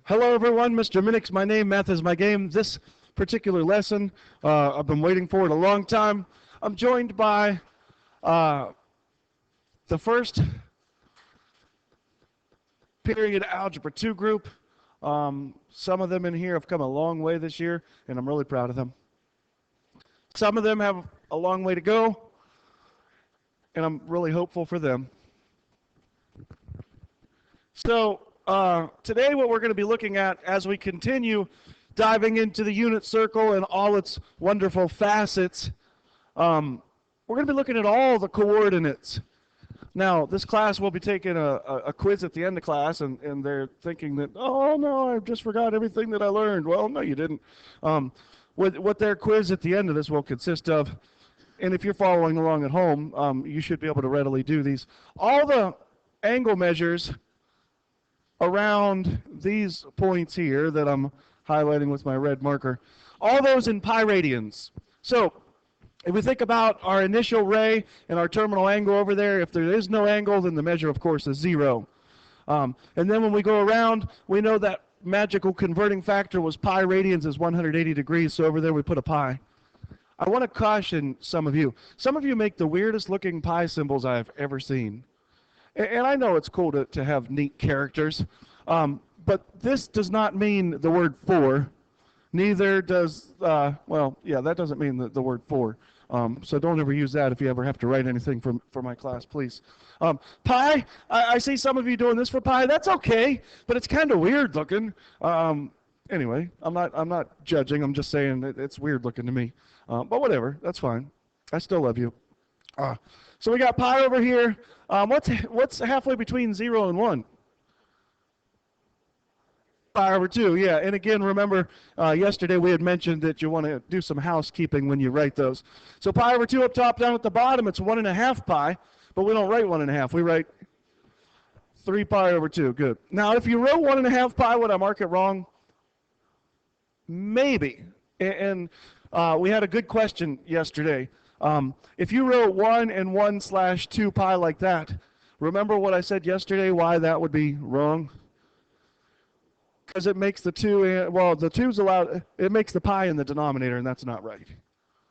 Hello everyone, Mr. Minix, my name, math is my game. This particular lesson, I've been waiting for it a long time. I'm joined by the first period Algebra 2 group. Some of them in here have come a long way this year, and I'm really proud of them. Some of them have a long way to go, and I'm really hopeful for them. So today what we're going to be looking at as we continue diving into the unit circle and all its wonderful facets, we're going to be looking at all the coordinates. Now, this class will be taking a quiz at the end of class, and they're thinking that, oh no, I just forgot everything that I learned. Well, no, you didn't. What their quiz at the end of this will consist of, and if you're following along at home, you should be able to readily do these. All the angle measures around these points here that I'm highlighting with my red marker, all those in pi radians. So if we think about our initial ray and our terminal angle over there, if there is no angle, then the measure, of course, is 0. And then when we go around, we know that magical converting factor was pi radians is 180 degrees, so over there we put a pi. I want to caution some of you. Some of you make the weirdest looking pi symbols I've ever seen. And I know it's cool to have neat characters, but this does not mean the word for. Neither does, well, yeah, that doesn't mean the word for. So don't ever use that if you ever have to write anything for my class, please. Pi, I see some of you doing this for pi. That's okay, but it's kind of weird looking. Anyway, I'm not judging. I'm just saying it's weird looking to me. But whatever, that's fine. I still love you. So we got pi over here. What's halfway between 0 and 1? Pi over 2, yeah. And again, remember, yesterday we had mentioned that you want to do some housekeeping when you write those. So pi over 2 up top, down at the bottom, it's 1.5 pi, but we don't write 1.5. We write 3 pi over 2. Good. Now, if you wrote 1.5 pi, would I mark it wrong? Maybe. And we had a good question yesterday. If you wrote 1 and 1/2 pi like that, remember what I said yesterday, why that would be wrong? Because it makes the 2, well, the 2's allowed, it makes the pi in the denominator, and that's not right.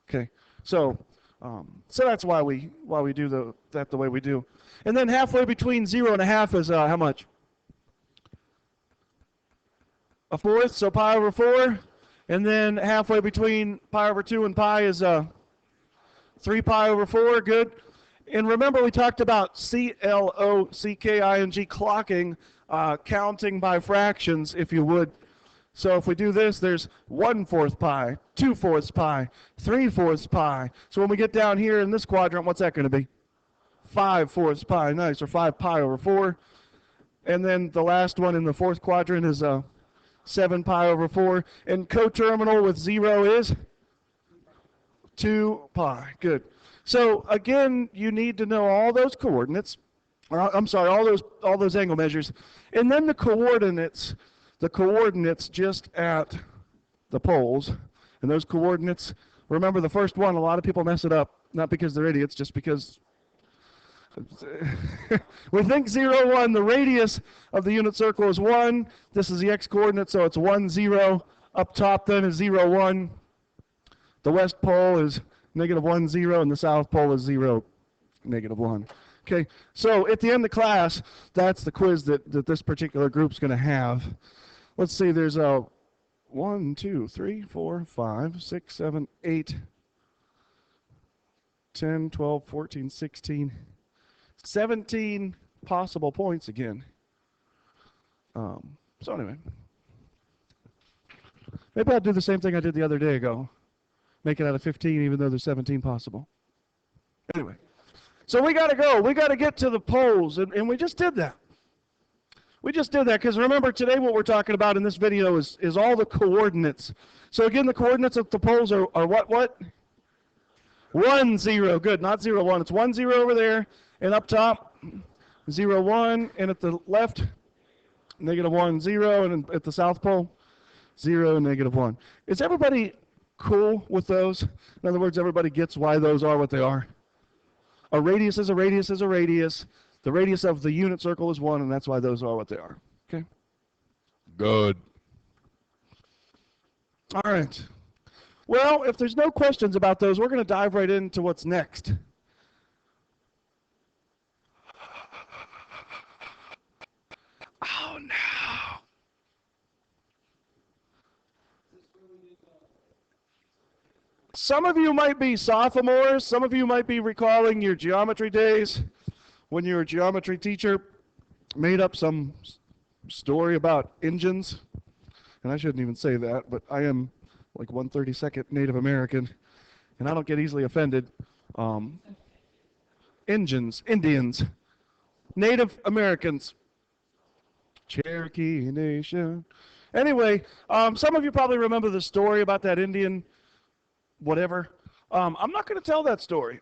Okay, so that's why we do that the way we do. And then halfway between 0 and 1/2 is how much? 1/4, so pi over 4. And then halfway between pi over 2 and pi is 3 pi over 4, good. And remember we talked about CLOCKING, clocking, counting by fractions, if you would. So if we do this, there's 1/4 pi, 2/4 pi, 3/4 pi. So when we get down here in this quadrant, what's that going to be? 5/4 pi, nice, or 5 pi over 4. And then the last one in the fourth quadrant is 7 pi over 4. And coterminal with 0 is 2 pi. Good. So again, you need to know all those coordinates. I'm sorry, all those angle measures, and then the coordinates just at the poles. And those coordinates, remember the first one, a lot of people mess it up, not because they're idiots, just because we think 0, 1. The radius of the unit circle is 1. This is the x-coordinate, so it's 1, 0. Up top then is 0, 1. The west pole is -1, 0, and the south pole is 0, -1. Okay, so at the end of class, that's the quiz that this particular group's going to have. Let's see, there's 1, 2, 3, 4, 5, 6, 7, 8, 10, 12, 14, 16, 17 possible points again. So anyway, maybe I'll do the same thing I did the other day ago. Make it out of 15 even though there's 17 possible. Anyway, so we got to go. We got to get to the poles, and we just did that. We just did that because remember today what we're talking about in this video is all the coordinates. So again, the coordinates of the poles are what? 1, 0. Good, not 0, 1. It's 1, 0 over there, and up top, 0, 1, and at the left, -1, 0, and at the south pole, 0, -1. Is everybody cool with those? In other words, everybody gets why those are what they are. A radius is a radius is a radius. The radius of the unit circle is 1, and that's why those are what they are. Okay? good. All right. Well, if there's no questions about those, we're going to dive right into what's next. Oh, no. Some of you might be sophomores. Some of you might be recalling your geometry days when your geometry teacher made up some story about engines. And I shouldn't even say that, but I am like 1/32 Native American, and I don't get easily offended. Engines, Indians, Native Americans, Cherokee Nation. Anyway, some of you probably remember the story about that Indian whatever. I'm not going to tell that story.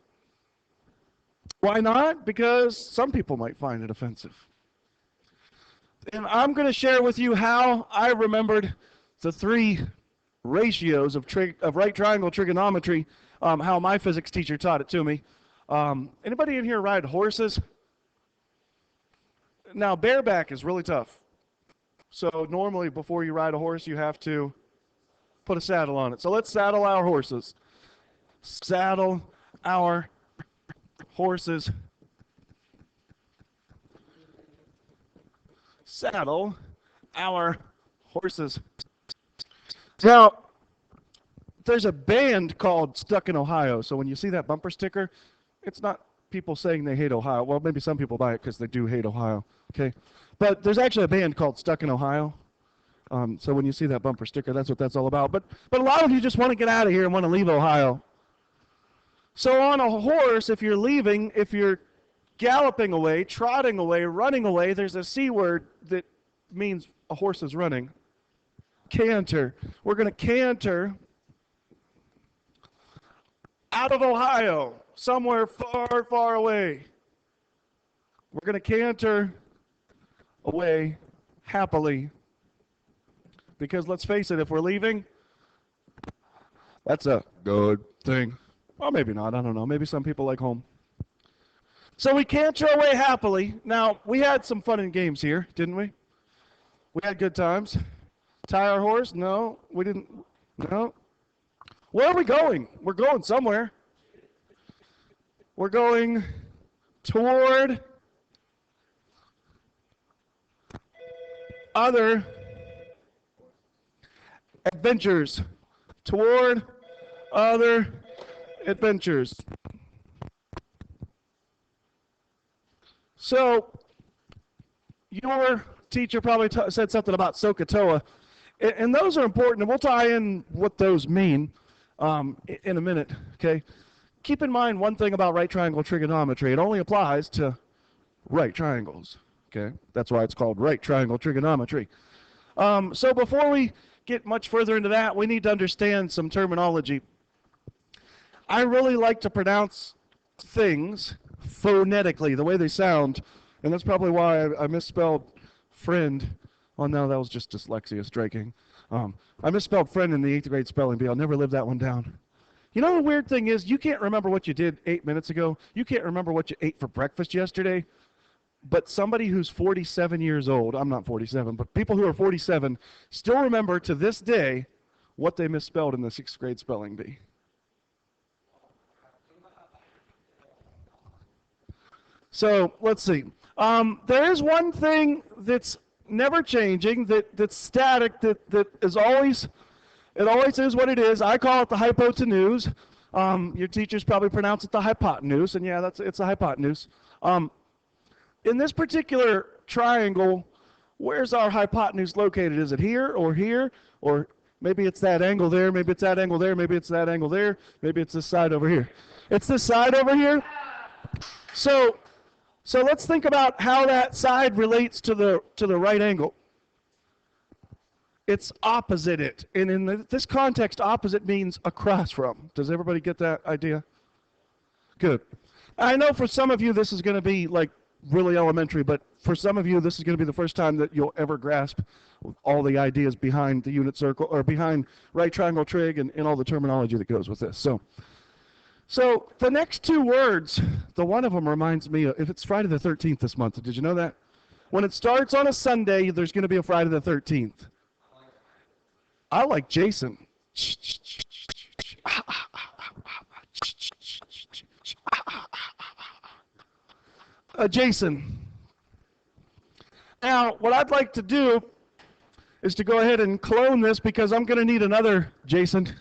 Why not? Because some people might find it offensive. And I'm going to share with you how I remembered the three ratios of right triangle trigonometry, how my physics teacher taught it to me. Anybody in here ride horses? Now, bareback is really tough. So normally before you ride a horse, you have to put a saddle on it. So let's saddle our horses. Saddle our horses. Saddle our horses. Now, there's a band called Stuck in Ohio. So when you see that bumper sticker, it's not people saying they hate Ohio. Well, maybe some people buy it because they do hate Ohio. Okay, but there's actually a band called Stuck in Ohio. So when you see that bumper sticker, that's what that's all about. But a lot of you just want to get out of here and want to leave Ohio. So on a horse, if you're leaving, if you're galloping away, trotting away, running away, there's a C word that means a horse is running. Canter. We're going to canter out of Ohio, somewhere far, far away. We're going to canter away happily. Because let's face it, if we're leaving, that's a good thing. Well, maybe not. I don't know. Maybe some people like home. So we canter away happily. Now, we had some fun and games here, didn't we? We had good times. Tie our horse? No, we didn't. No. Where are we going? We're going somewhere. We're going toward other adventures. Toward other adventures. So, your teacher probably said something about SOHCAHTOA, and those are important, and we'll tie in what those mean in a minute, okay? Keep in mind one thing about right triangle trigonometry. It only applies to right triangles, okay? That's why it's called right triangle trigonometry. So before we get much further into that, we need to understand some terminology. I really like to pronounce things phonetically, the way they sound, and that's probably why I misspelled friend. Oh no, that was just dyslexia striking. I misspelled friend in the 8th grade spelling bee. I'll never live that one down. You know the weird thing is, you can't remember what you did 8 minutes ago. You can't remember what you ate for breakfast yesterday. But somebody who's 47 years old, I'm not 47, but people who are 47 still remember to this day what they misspelled in the 6th grade spelling bee. So let's see. There is one thing that's never changing, that's static, that is always, it always is what it is. I call it the hypotenuse. Your teachers probably pronounce it the hypotenuse, and yeah, it's a hypotenuse. In this particular triangle, where's our hypotenuse located? Is it here, or maybe it's that angle there, maybe it's that angle there, maybe it's that angle there, maybe it's this side over here. It's this side over here. So let's think about how that side relates to the right angle. It's opposite it, and in this context, opposite means across from. Does everybody get that idea? Good. I know for some of you this is going to be like really elementary, but for some of you this is going to be the first time that you'll ever grasp all the ideas behind the unit circle, or behind right triangle trig, and all the terminology that goes with this. So the next two words, the one of them reminds me of, if it's Friday the 13th this month, did you know that? When it starts on a Sunday, there's going to be a Friday the 13th. I like Jason. Jason. Now, what I'd like to do is to go ahead and clone this because I'm going to need another Jason.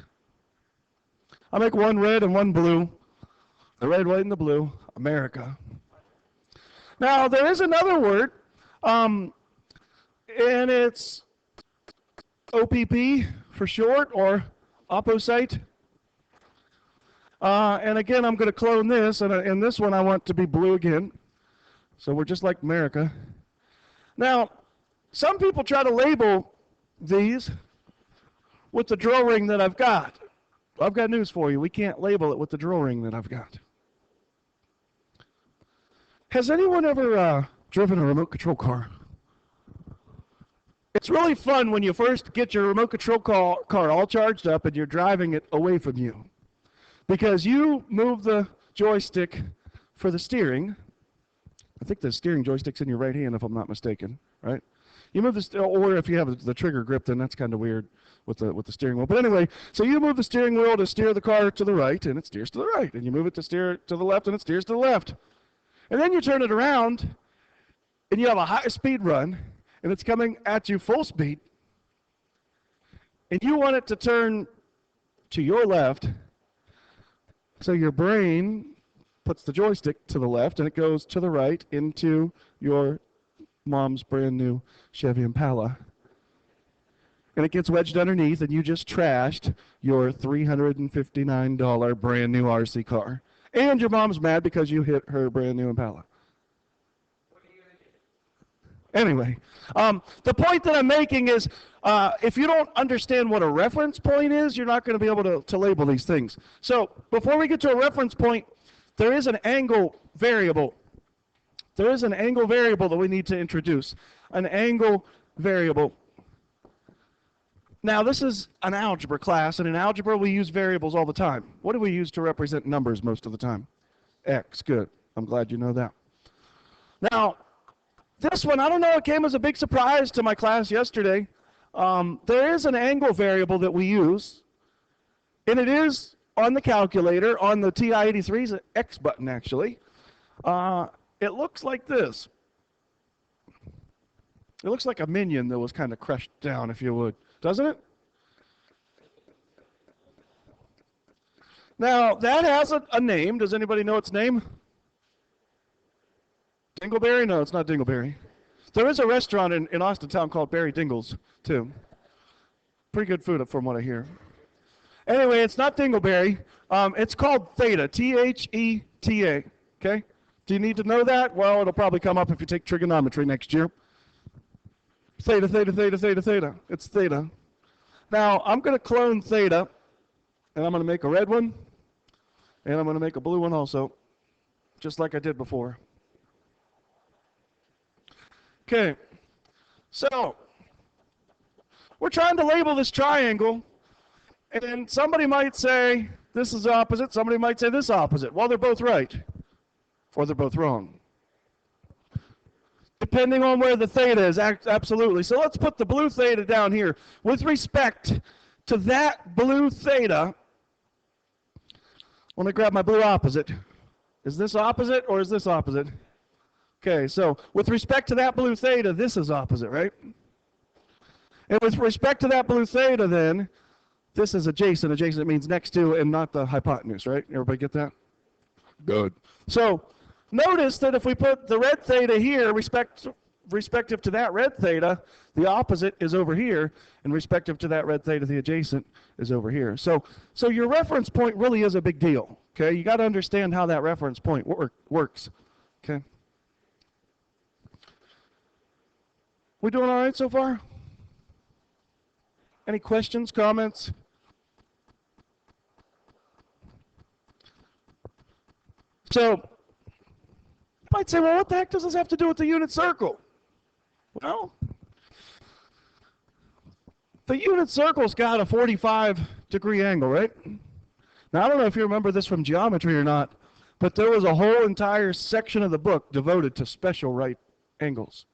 I'll make one red and one blue. The red, white, and the blue. America. Now, there is another word, and it's OPP for short, or opposite. And again, I'm going to clone this, and this one I want to be blue again. So we're just like America. Now, some people try to label these with the drill ring that I've got. I've got news for you. We can't label it with the drill ring that I've got. Has anyone ever driven a remote control car? It's really fun when you first get your remote control car all charged up and you're driving it away from you. Because you move the joystick for the steering. I think the steering joystick's in your right hand if I'm not mistaken, right? You move the, or if you have the trigger grip, then that's kind of weird with the steering wheel. But anyway, so you move the steering wheel to steer the car to the right, and it steers to the right. And you move it to steer to the left, and it steers to the left. And then you turn it around, and you have a high-speed run, and it's coming at you full speed, and you want it to turn to your left, so your brain puts the joystick to the left, and it goes to the right into your mom's brand new Chevy Impala. And it gets wedged underneath, and you just trashed your $359 brand new RC car. And your mom's mad because you hit her brand new Impala. What are you going to do? Anyway, the point that I'm making is if you don't understand what a reference point is, you're not going to be able to label these things. So before we get to a reference point, there is an angle variable. There is an angle variable that we need to introduce. An angle variable. Now, this is an algebra class, and in algebra we use variables all the time. What do we use to represent numbers most of the time? X. Good. I'm glad you know that. Now, this one, I don't know, it came as a big surprise to my class yesterday. There is an angle variable that we use, and it is on the calculator, on the TI-83's X button, actually. It looks like this. It looks like a minion that was kind of crushed down, if you would. Doesn't it? Now, that has a name. Does anybody know its name? Dingleberry? No, it's not Dingleberry. There is a restaurant in Austintown called Barry Dingle's, too. Pretty good food from what I hear. Anyway, it's not Dingleberry. It's called theta, T-H-E-T-A. Okay? Do you need to know that? Well, it'll probably come up if you take trigonometry next year. Theta, theta, theta, theta, theta. It's theta. Now, I'm going to clone theta, and I'm going to make a red one, and I'm going to make a blue one also, just like I did before. Okay, so we're trying to label this triangle, and somebody might say this is opposite, somebody might say this opposite. Well, they're both right, or they're both wrong. Depending on where the theta is, absolutely. So let's put the blue theta down here. With respect to that blue theta, I want to grab my blue opposite. Is this opposite or is this opposite? Okay, so with respect to that blue theta, this is opposite, right? And with respect to that blue theta, then, this is adjacent. Adjacent means next to and not the hypotenuse, right? Everybody get that? Good. So notice that if we put the red theta here, respective to that red theta, the opposite is over here, and respective to that red theta, the adjacent is over here. So your reference point really is a big deal. Okay, you got to understand how that reference point works. Okay. We doing all right so far? Any questions, comments? So, you might say, well, what the heck does this have to do with the unit circle? Well, the unit circle's got a 45-degree angle, right? Now, I don't know if you remember this from geometry or not, but there was a whole entire section of the book devoted to special right angles.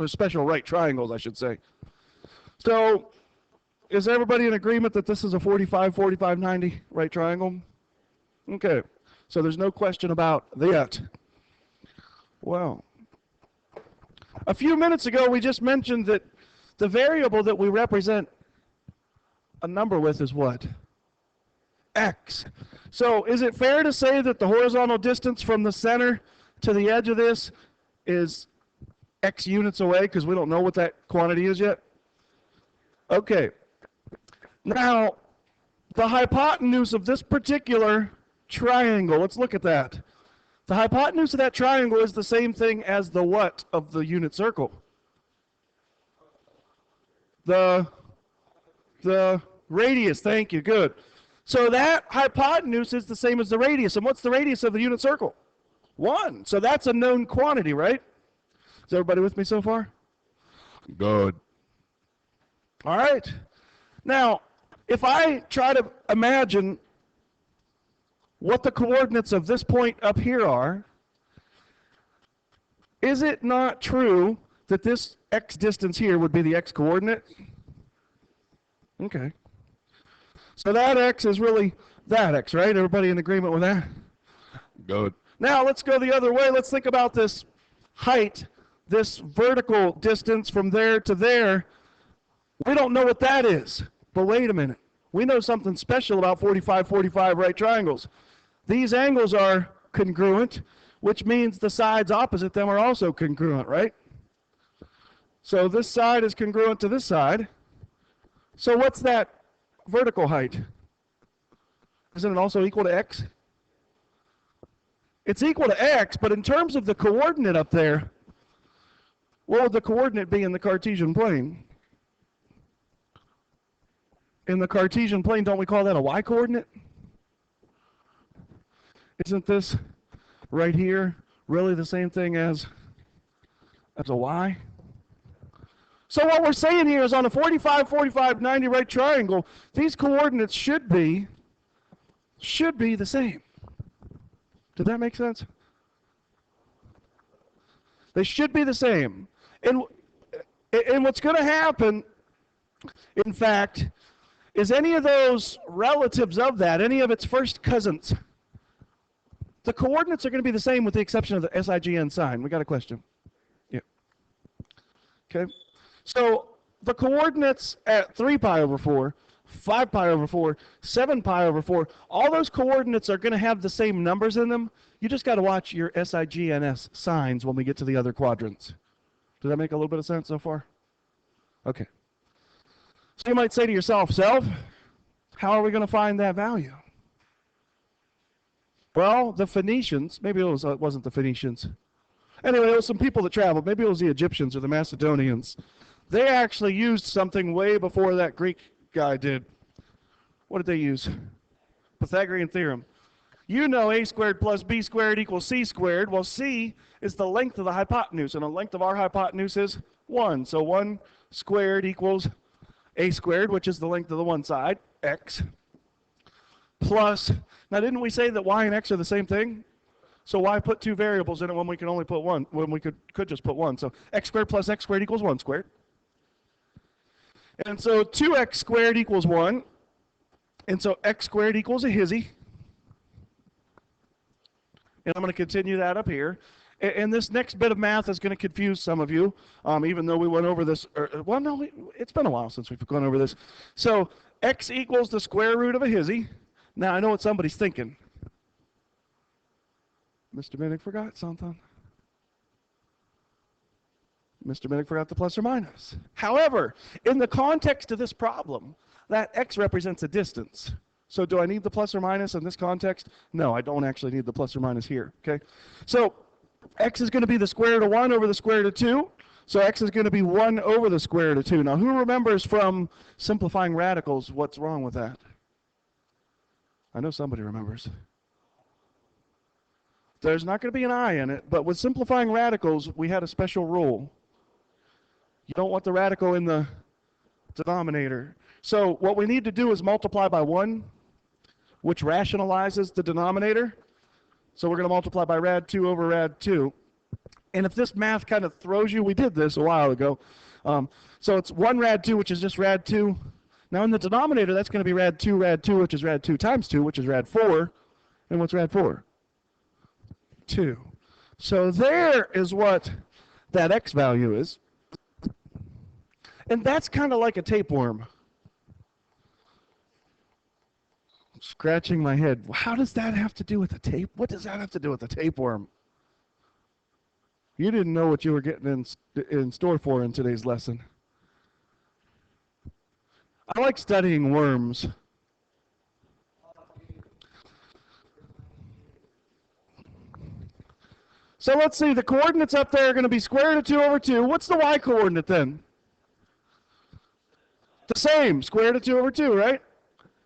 special right triangles, I should say. So is everybody in agreement that this is a 45, 45, 90 right triangle? Okay, so there's no question about that. Well, a few minutes ago we just mentioned that the variable that we represent a number with is what? X. So is it fair to say that the horizontal distance from the center to the edge of this is X units away, because we don't know what that quantity is yet? Okay. Now, the hypotenuse of this particular triangle, let's look at that. The hypotenuse of that triangle is the same thing as the what of the unit circle? The radius, thank you, good. So that hypotenuse is the same as the radius. And what's the radius of the unit circle? 1. So that's a known quantity, right? Is everybody with me so far? Good. All right. Now, if I try to imagine what the coordinates of this point up here are, is it not true that this x distance here would be the x coordinate? Okay. So that x is really that x, right? Everybody in agreement with that? Good. Now let's go the other way. Let's think about this height, this vertical distance from there to there. We don't know what that is. But wait a minute. We know something special about 45, 45 right triangles. These angles are congruent, which means the sides opposite them are also congruent, right? So this side is congruent to this side. So what's that vertical height? Isn't it also equal to x? It's equal to x, but in terms of the coordinate up there, what would the coordinate be in the Cartesian plane? In the Cartesian plane, don't we call that a y coordinate? Isn't this right here really the same thing as a y? So what we're saying here is on a 45, 45, 90 right triangle, these coordinates should be the same. Did that make sense? They should be the same. And what's going to happen, in fact, is any of those relatives of that, any of its first cousins, the coordinates are going to be the same with the exception of the SIGN sign. We got a question? Yeah. Okay. So the coordinates at 3 pi over 4, 5 pi over 4, 7 pi over 4, all those coordinates are going to have the same numbers in them. You just got to watch your SIGNS signs when we get to the other quadrants. Does that make a little bit of sense so far? Okay. So you might say to yourself, how are we going to find that value? Well, the Phoenicians, maybe it wasn't the Phoenicians. Anyway, it was some people that traveled. Maybe it was the Egyptians or the Macedonians. They actually used something way before that Greek guy did. What did they use? Pythagorean theorem. You know a squared plus b squared equals c squared. Well, c is the length of the hypotenuse, and the length of our hypotenuse is 1. So 1 squared equals a squared, which is the length of the one side, x, plus, now didn't we say that y and x are the same thing? So why put 2 variables in it when we can only put 1, when we could just put 1? So x squared plus x squared equals 1 squared. And so 2x squared equals 1. And so x squared equals a hizzy. And I'm going to continue that up here. And this next bit of math is going to confuse some of you, even though we went over this. Well, no, it's been a while since we've gone over this. So x equals the square root of a hizzy. Now, I know what somebody's thinking. Mr. Minnick forgot something. Mr. Minnick forgot the plus or minus. However, in the context of this problem, that x represents a distance. So do I need the plus or minus in this context? No, I don't actually need the plus or minus here. Okay. So x is going to be the square root of 1 over the square root of 2. So x is going to be 1 over the square root of 2. Now, who remembers from simplifying radicals what's wrong with that? I know somebody remembers. There's not going to be an I in it, but with simplifying radicals, we had a special rule. You don't want the radical in the denominator. So what we need to do is multiply by 1, which rationalizes the denominator. So we're going to multiply by rad 2 over rad 2. And if this math kind of throws you, we did this a while ago. So it's 1 rad 2, which is just rad 2. Now in the denominator, that's going to be rad 2, which is rad 2 times 2, which is rad 4. And what's rad 4? 2. So there is what that x value is. And that's kind of like a tapeworm. Scratching my head. How does that have to do with the tape? What does that have to do with the tapeworm? You didn't know what you were getting in store for in today's lesson. I like studying worms. So let's see, the coordinates up there are going to be square root of 2 over 2. What's the y coordinate then? The same, square root of 2 over 2, right?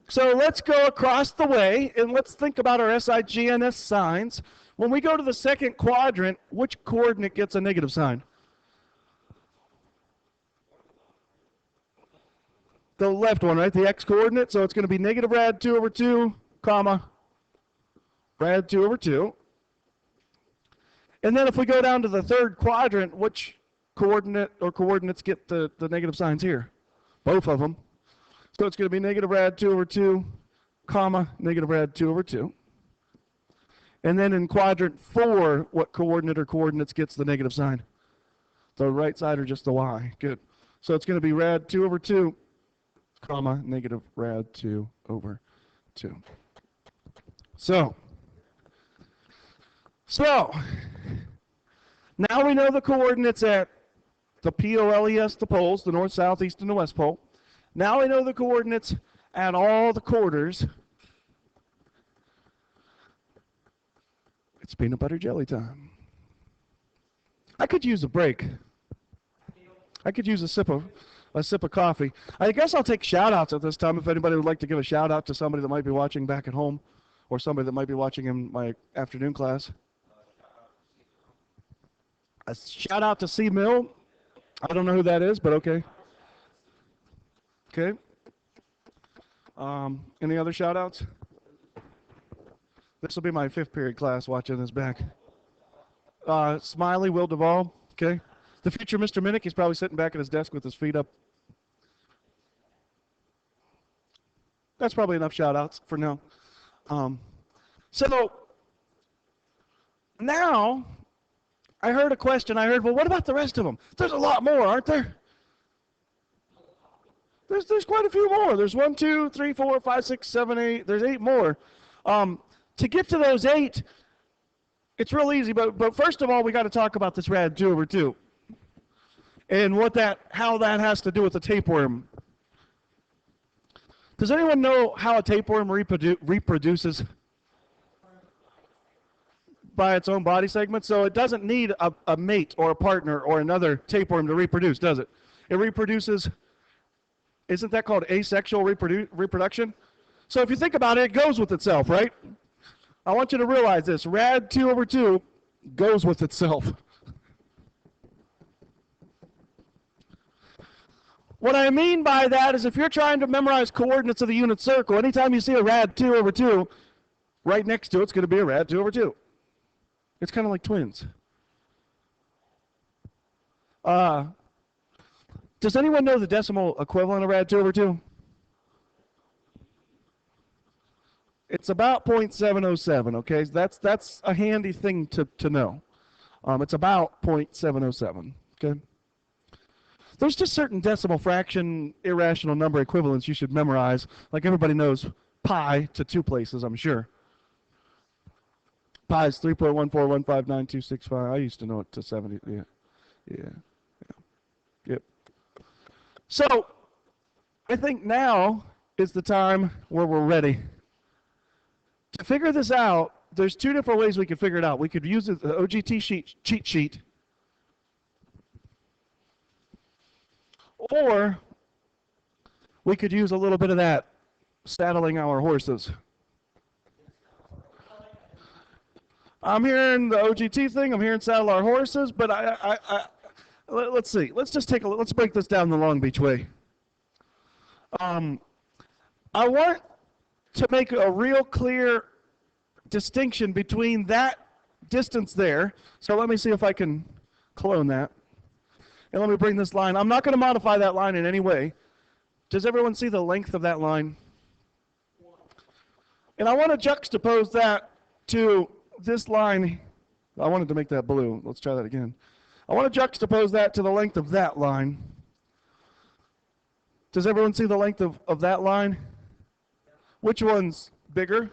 So let's go across the way, and let's think about our SIGNS signs. When we go to the second quadrant, which coordinate gets a negative sign? The left one, right? The x coordinate. So it's going to be negative rad 2 over 2, comma, rad 2 over 2. And then if we go down to the third quadrant, which coordinate or coordinates get the negative signs here? Both of them. So it's going to be negative rad 2 over 2, comma, negative rad 2 over 2. And then in quadrant 4, what coordinate or coordinates gets the negative sign? The right side or just the y? Good. So it's going to be rad 2 over 2, comma, negative rad 2 over 2. So now we know the coordinates at the POLES, the poles, the north, south, east, and the west pole. Now we know the coordinates at all the quarters. It's peanut butter jelly time. I could use a break. I could use a sip of coffee. I guess I'll take shout-outs at this time if anybody would like to give a shout-out to somebody that might be watching back at home or somebody that might be watching in my afternoon class. A shout-out to C. Mill. I don't know who that is, but okay. Okay. Any other shout-outs? This will be my 5th period class watching this back. Smiley, Will Duvall. Okay. The future Mr. Minnick, he's probably sitting back at his desk with his feet up. That's probably enough shout-outs for now. So now I heard a question. I heard, well, what about the rest of them? There's a lot more, aren't there? There's quite a few more. There's 1, 2, 3, 4, 5, 6, 7, 8. There's 8 more. To get to those 8, it's real easy. But first of all, we got to talk about this rad 2 over 2 and how that has to do with the tapeworm. Does anyone know how a tapeworm reproduces? By its own body segment. So it doesn't need a mate or a partner or another tapeworm to reproduce, does it? It reproduces. Isn't that called asexual reproduction? So if you think about it, it goes with itself, right? I want you to realize this. Rad 2 over 2 goes with itself. What I mean by that is if you're trying to memorize coordinates of the unit circle, anytime you see a rad 2 over 2, right next to it's going to be a rad 2 over 2. It's kind of like twins. Does anyone know the decimal equivalent of rad 2 over 2? It's about 0.707, okay? That's a handy thing to know. It's about 0.707, okay? There's just certain decimal fraction irrational number equivalents you should memorize. Like everybody knows pi to 2 places, I'm sure. Pi is 3.1415926. I used to know it to 70. Yeah. Yep. So I think now is the time where we're ready. To figure this out, there's 2 different ways we could figure it out. We could use the OGT cheat sheet, or we could use a little bit of that saddling our horses. I'm hearing the OGT thing. I'm hearing saddle our horses, but let's see. Let's just take a look. Let's break this down the Long Beach way. I want to make a real clear distinction between that distance there. So let me see if I can clone that. And let me bring this line. I'm not going to modify that line in any way. Does everyone see the length of that line? And I want to juxtapose that to this line. I wanted to make that blue. Let's try that again. I want to juxtapose that to the length of that line. Does everyone see the length of that line? Which one's bigger?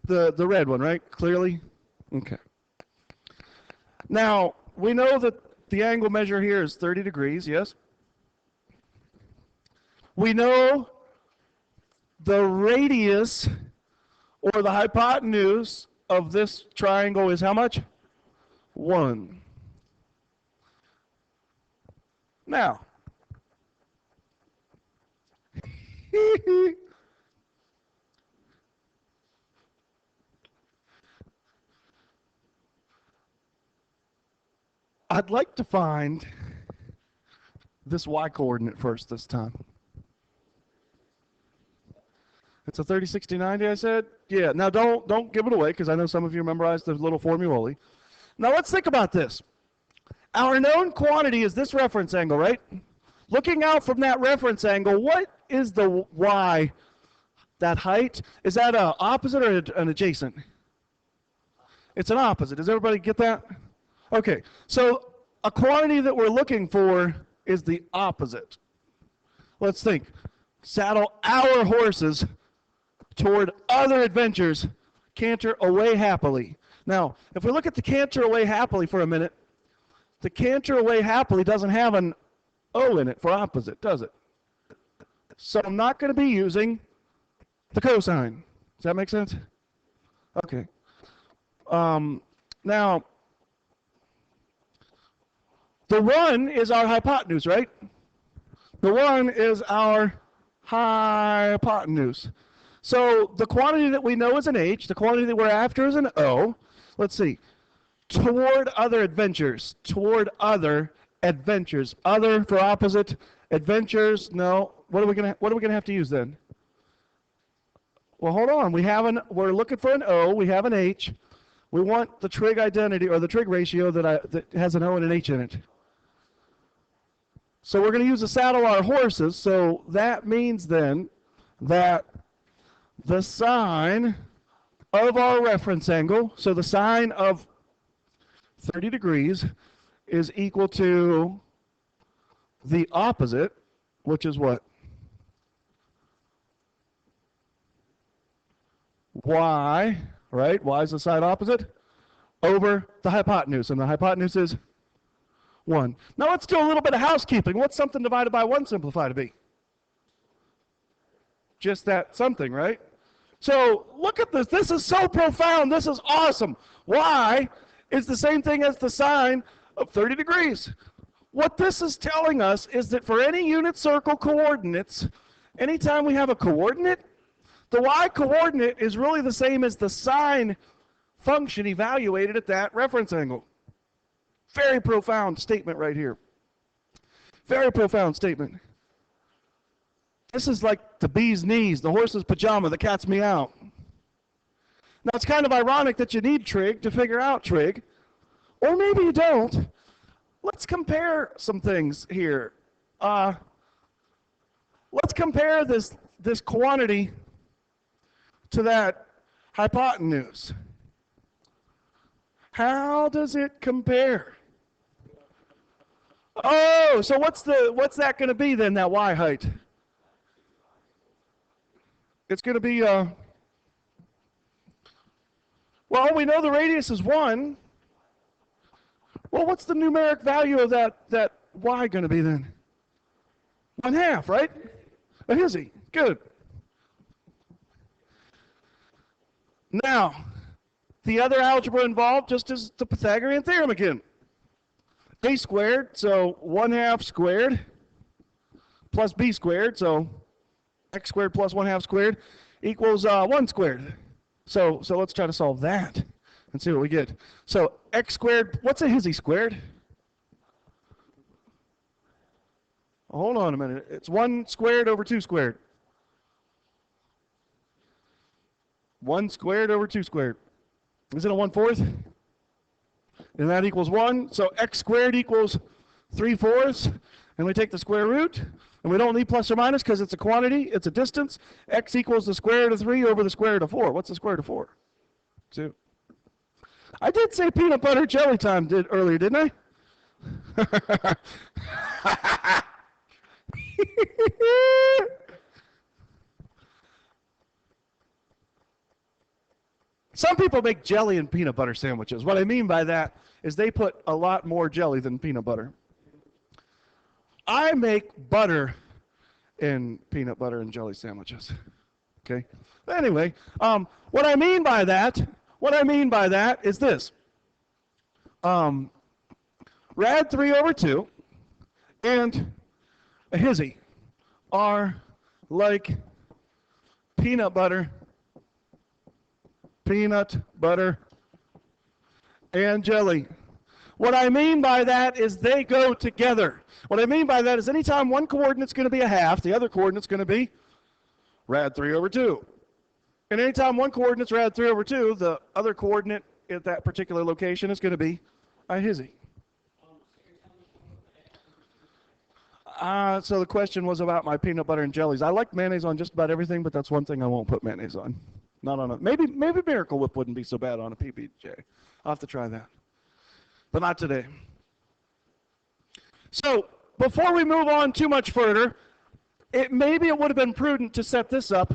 The red one, right? Clearly? Okay. Now, we know that the angle measure here is 30 degrees, yes? We know the radius or the hypotenuse of this triangle is how much? 1. Now, I'd like to find this y coordinate first this time. It's a 30, 60, 90, I said? Yeah, now don't give it away because I know some of you memorized the little formulae. Now let's think about this. Our known quantity is this reference angle, right? Looking out from that reference angle, what is the y, that height? Is that an opposite or an adjacent? It's an opposite. Does everybody get that? Okay, so a quantity that we're looking for is the opposite. Let's think. Saddle our horses toward other adventures, canter away happily. Now, if we look at the canter away happily for a minute, the canter away happily doesn't have an O in it for opposite, does it? So I'm not going to be using the cosine. Does that make sense? Okay. Now, the 1 is our hypotenuse, right? The 1 is our hypotenuse. So the quantity that we know is an H, the quantity that we're after is an O. Let's see. Toward other adventures. Toward other adventures. Other for opposite. Adventures, no. What are we gonna have to use then? Well, hold on. We're looking for an O. We have an H. We want the trig identity or the trig ratio that has an O and an H in it. So we're going to use the saddle our horses. So that means then that the sine of our reference angle, so the sine of 30 degrees is equal to the opposite, which is what? Y, right? Y is the side opposite over the hypotenuse, and the hypotenuse is 1. Now let's do a little bit of housekeeping. What's something divided by 1 simplify to be? Just that something, right? So look at this. This is so profound. This is awesome. Y is the same thing as the sine of 30 degrees. What this is telling us is that for any unit circle coordinates, anytime we have a coordinate, the y coordinate is really the same as the sine function evaluated at that reference angle. Very profound statement right here. Very profound statement. This is like the bee's knees, the horse's pajama, the cat's meow. Now it's kind of ironic that you need trig to figure out trig, or maybe you don't. Let's compare some things here. Let's compare this quantity to that hypotenuse. How does it compare? Oh, so what's that going to be then, that y height? It's going to be, well, we know the radius is 1. Well, what's the numeric value of that y going to be then? 1/2, right? A hizzy. Good. Now, the other algebra involved just is the Pythagorean theorem again. A squared, so 1/2 squared, plus b squared, so x squared plus 1/2 squared equals 1 squared. So let's try to solve that and see what we get. So x squared, what's a hizzy squared? Hold on a minute. It's 1 squared over 2 squared. 1 squared over 2 squared. Is it a 1/4? and that equals 1. So x squared equals 3/4, and we take the square root, and we don't need plus or minus because it's a quantity, it's a distance. X equals the square root of 3 over the square root of 4. What's the square root of 4? 2. I did say peanut butter jelly time earlier, didn't I? Some people make jelly and peanut butter sandwiches. What I mean by that is they put a lot more jelly than peanut butter. I make butter in peanut butter and jelly sandwiches. Okay. Anyway, what I mean by that is this. Rad 3 over 2 and a hizzy are like peanut butter, and jelly. What I mean by that is they go together. What I mean by that is anytime one coordinate's going to be a half, the other coordinate's going to be rad 3 over 2. And anytime one coordinate's rad 3 over 2, the other coordinate at that particular location is going to be a hizzy. So the question was about my peanut butter and jellies. I like mayonnaise on just about everything, but that's one thing I won't put mayonnaise on. Not on a, maybe Miracle Whip wouldn't be so bad on a PBJ. I'll have to try that. But not today. So before we move on too much further, maybe it would have been prudent to set this up.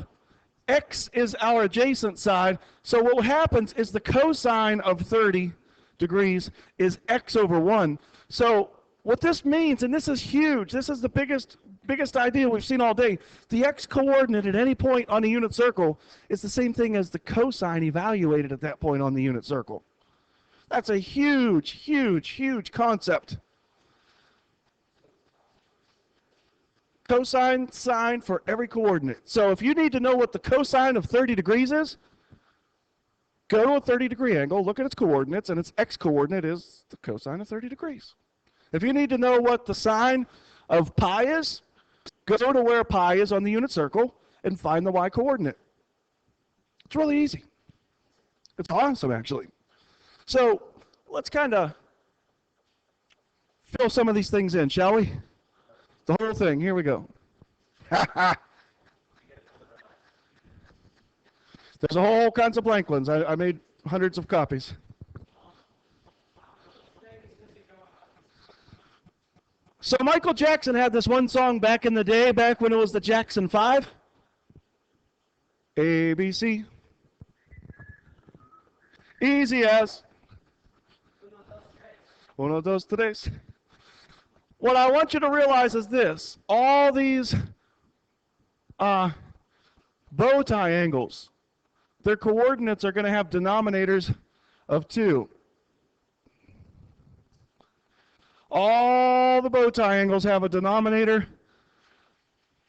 X is our adjacent side. So what happens is the cosine of 30 degrees is x over 1. So what this means, and this is huge, this is the biggest idea we've seen all day, the x coordinate at any point on a unit circle is the same thing as the cosine evaluated at that point on the unit circle. That's a huge, huge, huge concept. Cosine, sine for every coordinate. So if you need to know what the cosine of 30 degrees is, go to a 30-degree angle, look at its coordinates, and its x coordinate is the cosine of 30 degrees. If you need to know what the sine of pi is, go to where pi is on the unit circle and find the y coordinate. It's really easy. It's awesome, actually. So let's kind of fill some of these things in, shall we? The whole thing. Here we go. There's a whole kinds of blank ones. I made hundreds of copies. So Michael Jackson had this one song back in the day, back when it was the Jackson 5. A, B, C. Easy as. Uno, dos, tres. What I want you to realize is this. All these bow tie angles, their coordinates are going to have denominators of 2. All the bow tie angles have a denominator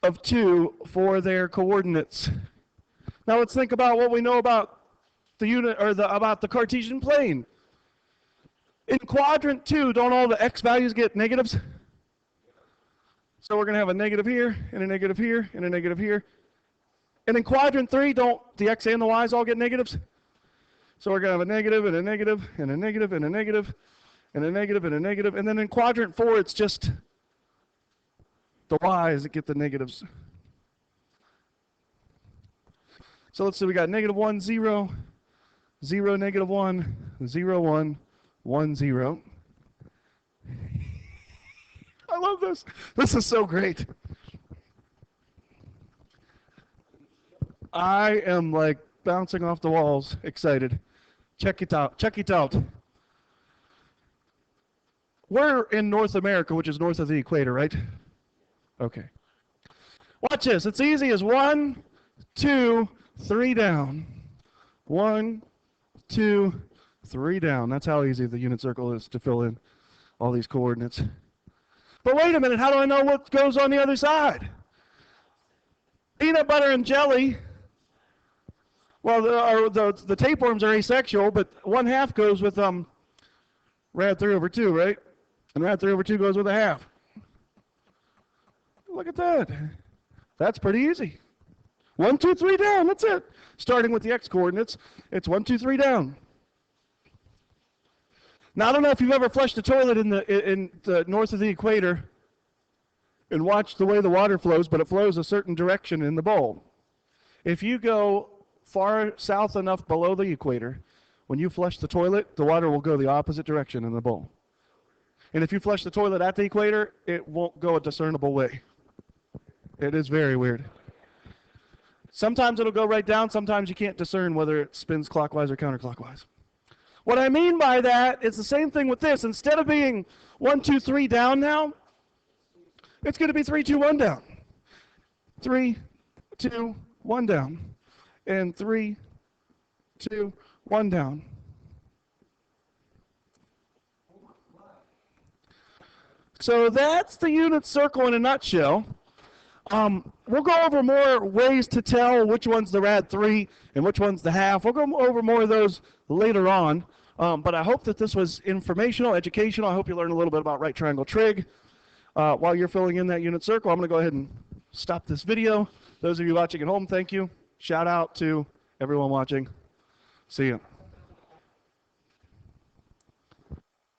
of 2 for their coordinates. Now let's think about what we know about the unit, or about the Cartesian plane. In quadrant 2, don't all the x values get negatives? So we're going to have a negative here, and a negative here, and a negative here. And in quadrant 3, don't the x and the y's all get negatives? So we're going to have a negative, and a negative, and a negative, and a negative, and a negative, and a negative. And then in quadrant 4, it's just the y's that get the negatives. So let's see, we got negative 1, 0, 0, negative 1, 0, 1, 1, 0. I love this. This is so great. I am like bouncing off the walls, excited. Check it out. Check it out. We're in North America, which is north of the equator, right? Okay. Watch this. It's easy as 1, 2, 3 down. 1, 2, 3 down. That's how easy the unit circle is to fill in all these coordinates. But wait a minute, how do I know what goes on the other side? Peanut butter and jelly, well, the tapeworms are asexual, but 1/2 goes with rad 3 over 2, right? And rad 3 over 2 goes with a half. Look at that. That's pretty easy. 1, 2, 3 down, that's it. Starting with the x coordinates, it's 1, 2, 3 down. Now, I don't know if you've ever flushed a toilet in the north of the equator and watched the way the water flows, but it flows a certain direction in the bowl. If you go far south enough below the equator, when you flush the toilet, the water will go the opposite direction in the bowl. And if you flush the toilet at the equator, it won't go a discernible way. It is very weird. Sometimes it'll go right down. Sometimes you can't discern whether it spins clockwise or counterclockwise. What I mean by that is the same thing with this. Instead of being 1, 2, 3 down now, it's going to be 3, 2, 1 down. 3, 2, 1 down. And 3, 2, 1 down. So that's the unit circle in a nutshell. We'll go over more ways to tell which one's the rad 3 and which one's the half. We'll go over more of those later on. But I hope that this was informational, educational. I hope you learned a little bit about right triangle trig. While you're filling in that unit circle, I'm going to go ahead and stop this video. Those of you watching at home, thank you. Shout out to everyone watching. See you.